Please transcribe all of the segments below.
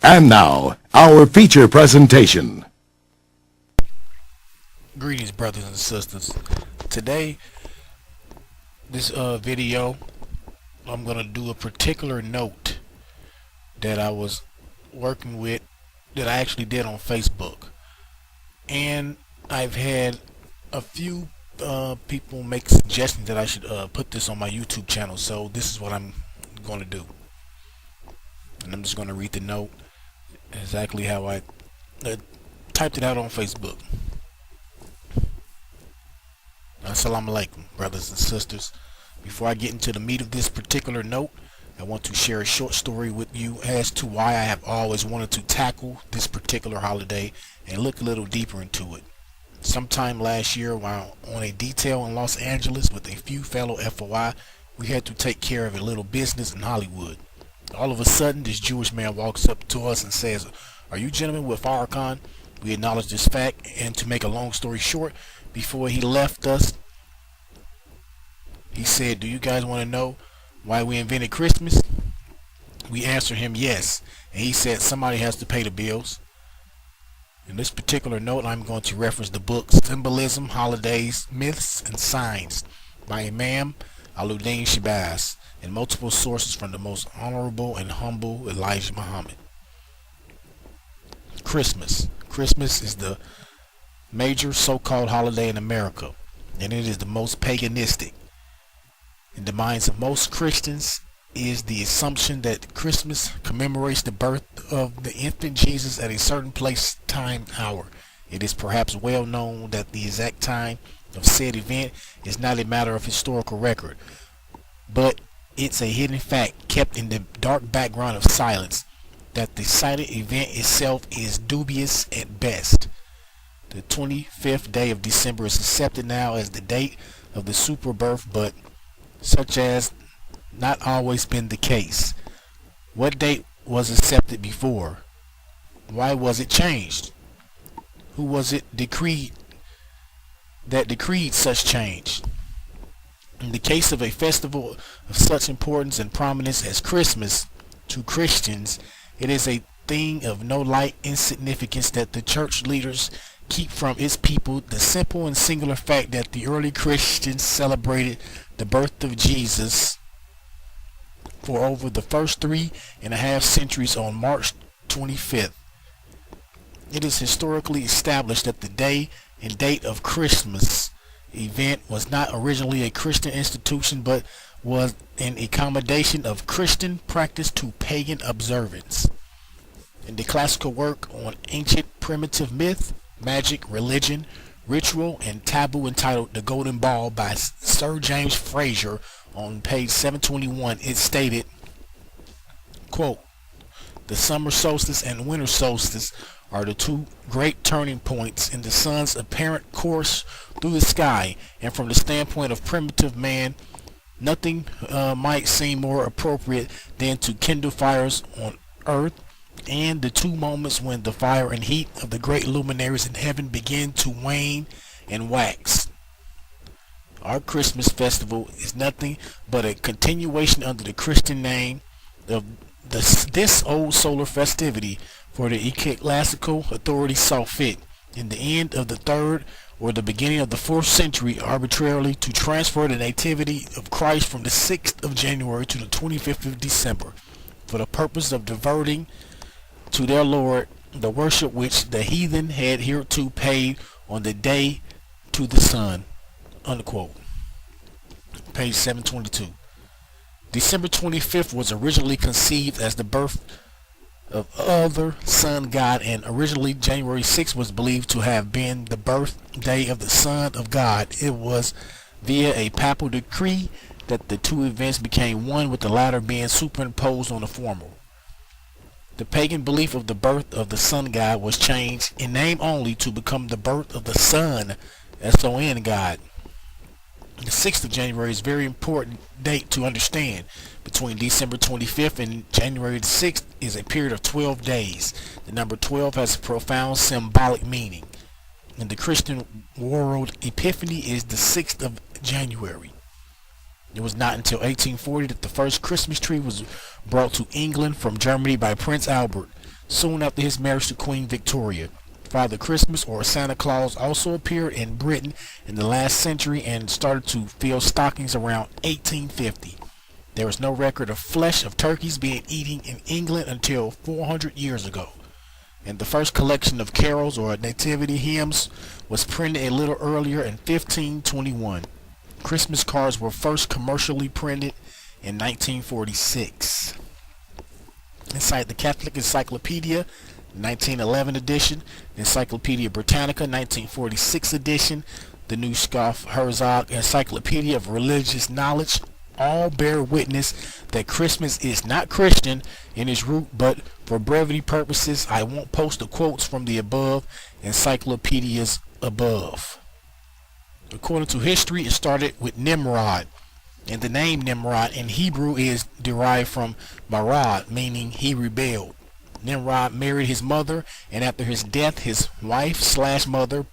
And now, our feature presentation. Greetings, brothers and sisters. Today, this video, I'm going to do a particular note that I was working with, that I actually did on Facebook. And I've had a few people make suggestions that I should put this on my YouTube channel. So this is what I'm going to do. And I'm just going to read the note exactly how I typed it out on Facebook. Assalamu alaikum, brothers and sisters. Before I get into the meat of this particular note, I want to share a short story with you as to why I have always wanted to tackle this particular holiday and look a little deeper into it. Sometime last year, while on a detail in Los Angeles with a few fellow FOI, we had to take care of a little business in Hollywood. All of a sudden, this Jewish man walks up to us and says, "Are you gentlemen with Farrakhan?" We acknowledged this fact, and to make a long story short, before he left us, he said, "Do you guys want to know why we invented Christmas?" We answered him yes, and he said somebody has to pay the bills. In this particular note, I'm going to reference the book Symbolism, Holidays, Myths, and Signs by Imam Al-Uddin Shabazz, and multiple sources from the most honorable and humble Elijah Muhammad. Christmas. Christmas is the major so-called holiday in America, and it is the most paganistic. In the minds of most Christians is the assumption that Christmas commemorates the birth of the infant Jesus at a certain place, time, hour. It is perhaps well known that the exact time of said event is not a matter of historical record, but it's a hidden fact kept in the dark background of silence, that the cited event itself is dubious at best. The 25th day of December is accepted now as the date of the super birth, but such has not always been the case. What date was accepted before? Why was it changed? Who was it decreed such change? In the case of a festival of such importance and prominence as Christmas, to Christians, it is a thing of no light insignificance that the church leaders keep from its people the simple and singular fact that the early Christians celebrated the birth of Jesus for over the first 3.5 centuries on March 25th. It is historically established that the day and date of Christmas event was not originally a Christian institution, but was an accommodation of Christian practice to pagan observance. In the classical work on ancient primitive myth, magic, religion, ritual, and taboo entitled The Golden Ball by Sir James Frazer on page 721, it stated, quote, "The summer solstice and winter solstice are the two great turning points in the sun's apparent course through the sky, and from the standpoint of primitive man, nothing might seem more appropriate than to kindle fires on earth, and the two moments when the fire and heat of the great luminaries in heaven begin to wane and wax. Our Christmas festival is nothing but a continuation under the Christian name of this old solar festivity, for the ecclesiastical authority saw fit, in the end of the 3rd or the beginning of the 4th century, arbitrarily to transfer the nativity of Christ from the 6th of January to the 25th of December, for the purpose of diverting to their Lord the worship which the heathen had hereto paid on the day to the sun," unquote. Page 722. December 25th was originally conceived as the birth of other sun god, and originally January 6th was believed to have been the birthday of the Son of God. It was via a papal decree that the two events became one, with the latter being superimposed on the former. The pagan belief of the birth of the sun god was changed in name only to become the birth of the Son, S-O-N God. The 6th of January is a very important date to understand. Between December 25th and January the 6th is a period of 12 days. The number 12 has a profound symbolic meaning. In the Christian world, Epiphany is the 6th of January. It was not until 1840 that the first Christmas tree was brought to England from Germany by Prince Albert. soon after his marriage to Queen Victoria. Father Christmas or Santa Claus also appeared in Britain in the last century and started to fill stockings around 1850. There is no record of flesh of turkeys being eaten in England until 400 years ago. And the first collection of carols or nativity hymns was printed a little earlier in 1521. Christmas cards were first commercially printed in 1946. Inside the Catholic Encyclopedia, 1911 edition, the Encyclopedia Britannica, 1946 edition, the New Scoff Herzog Encyclopedia of Religious Knowledge, all bear witness that Christmas is not Christian in its root, but for brevity purposes, I won't post the quotes from the above encyclopedias above. According to history, it started with Nimrod, and the name Nimrod in Hebrew is derived from marad, meaning he rebelled. Nimrod married his mother, and after his death, his wife/mother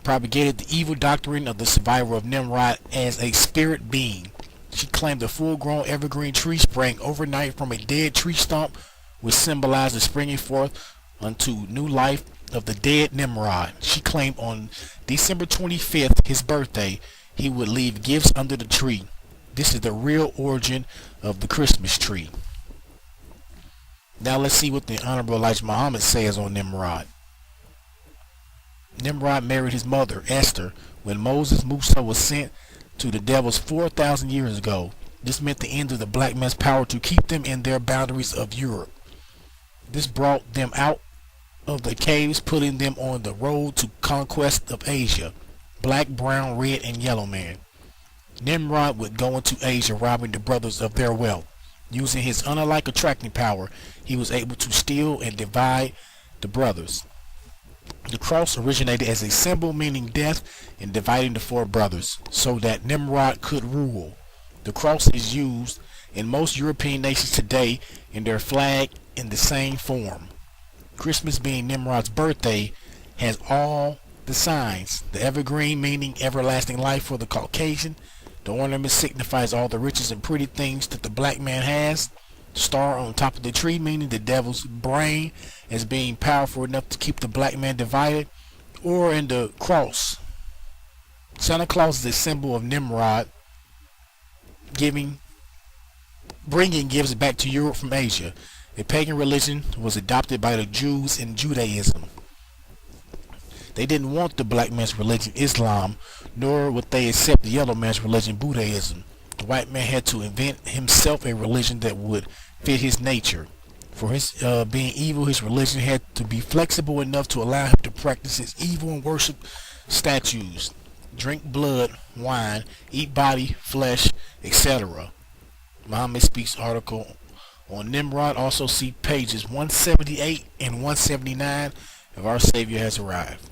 propagated the evil doctrine of the survival of Nimrod as a spirit being. She claimed a full-grown evergreen tree sprang overnight from a dead tree stump, which symbolized the springing forth unto new life of the dead Nimrod. She claimed on December 25th, his birthday, he would leave gifts under the tree. This is the real origin of the Christmas tree. Now let's see what the Honorable Elijah Muhammad says on Nimrod. Nimrod married his mother, Esther, when Moses Musa was sent to the devils 4,000 years ago. This meant the end of the black man's power to keep them in their boundaries of Europe. This brought them out of the caves, putting them on the road to conquest of Asia. Black, brown, red, and yellow man. Nimrod would go into Asia, robbing the brothers of their wealth. Using his unlike attracting power, he was able to steal and divide the brothers. The cross originated as a symbol meaning death in dividing the four brothers, so that Nimrod could rule. The cross is used in most European nations today in their flag in the same form. Christmas, being Nimrod's birthday, has all the signs. The evergreen meaning everlasting life for the Caucasian. The ornament signifies all the riches and pretty things that the black man has. The star on top of the tree meaning the devil's brain as being powerful enough to keep the black man divided. Or in the cross, Santa Claus is a symbol of Nimrod bringing gifts back to Europe from Asia. A pagan religion was adopted by the Jews in Judaism. They didn't want the black man's religion, Islam, nor would they accept the yellow man's religion, Buddhism. The white man had to invent himself a religion that would fit his nature. For his being evil, his religion had to be flexible enough to allow him to practice his evil and worship statues, drink blood, wine, eat body, flesh, etc. Muhammad Speaks article on Nimrod. Also see pages 178 and 179 of Our Savior Has Arrived.